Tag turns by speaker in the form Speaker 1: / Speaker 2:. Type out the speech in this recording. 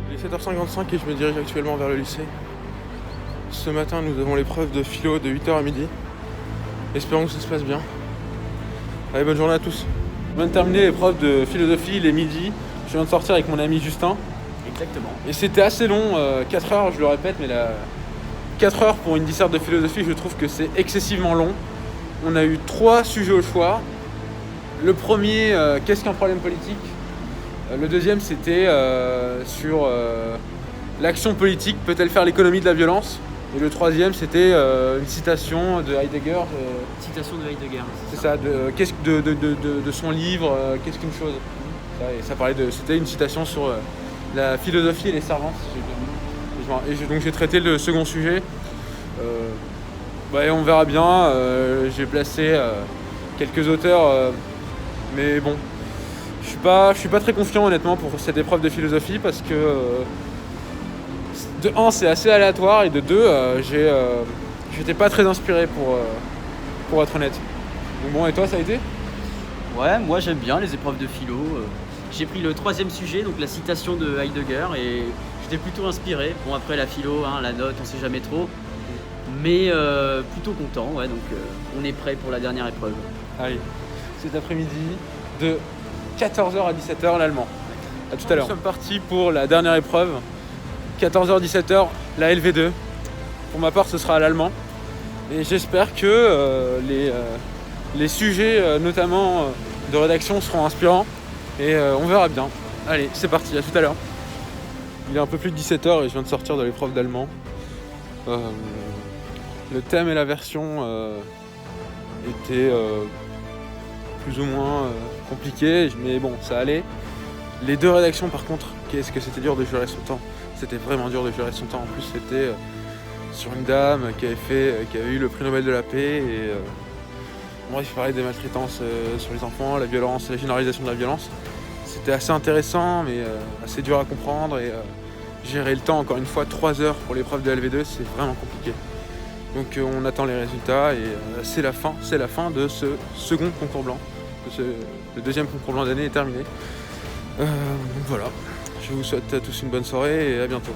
Speaker 1: Il est 7h55 et je me dirige actuellement vers le lycée. Ce matin, nous avons l'épreuve de philo de 8h à midi. Espérons que ça se passe bien. Allez, bonne journée à tous. Je viens de terminer l'épreuve de philosophie, il est midi. Je viens de sortir avec mon ami Justin.
Speaker 2: Exactement.
Speaker 1: Et c'était assez long, 4 heures, je le répète, mais 4 heures pour une disserte de philosophie, je trouve que c'est excessivement long. On a eu 3 sujets au choix. Le premier, qu'est-ce qu'un problème politique ? Le deuxième, c'était sur l'action politique, peut-elle faire l'économie de la violence ? Et le troisième, c'était une citation de Heidegger.
Speaker 2: Citation de Heidegger.
Speaker 1: C'est ça, de son livre, qu'est-ce qu'une chose ? Et ça parlait c'était une citation sur la philosophie et les servantes. Donc j'ai traité le second sujet. Et on verra bien. J'ai placé quelques auteurs, mais bon, je suis pas très confiant honnêtement pour cette épreuve de philosophie parce que de 1 c'est assez aléatoire et de 2 j'étais pas très inspiré pour être honnête. Donc bon, et toi ça a été ?
Speaker 2: Ouais, moi j'aime bien les épreuves de philo. J'ai pris le troisième sujet, donc la citation de Heidegger, et j'étais plutôt inspiré. Bon, après la philo, la note, on sait jamais trop. Mais plutôt content, ouais, donc on est prêt pour la dernière épreuve.
Speaker 1: Allez, cet après-midi de 14h à 17h l'allemand. A tout à l'heure. Nous sommes partis pour la dernière épreuve. 14h-17h, la LV2. Pour ma part, ce sera à l'allemand. Et j'espère que les sujets, notamment de rédaction, seront inspirants. Et on verra bien. Allez, c'est parti, à tout à l'heure. Il est un peu plus de 17h et je viens de sortir de l'épreuve d'allemand. Le thème et la version étaient plus ou moins compliqués, mais bon, ça allait. Les 2 rédactions, par contre, qu'est-ce que c'était dur de gérer son temps. C'était vraiment dur de gérer son temps. En plus, c'était sur une dame qui avait eu le prix Nobel de la paix. Et bref, il parlait des maltraitances sur les enfants, la violence, la généralisation de la violence. C'était assez intéressant, mais assez dur à comprendre. Et gérer le temps, encore une fois, 3 heures pour l'épreuve de LV2, c'est vraiment compliqué. Donc on attend les résultats et c'est la fin de ce second concours blanc. Le deuxième concours blanc d'année est terminé. Donc voilà, je vous souhaite à tous une bonne soirée et à bientôt.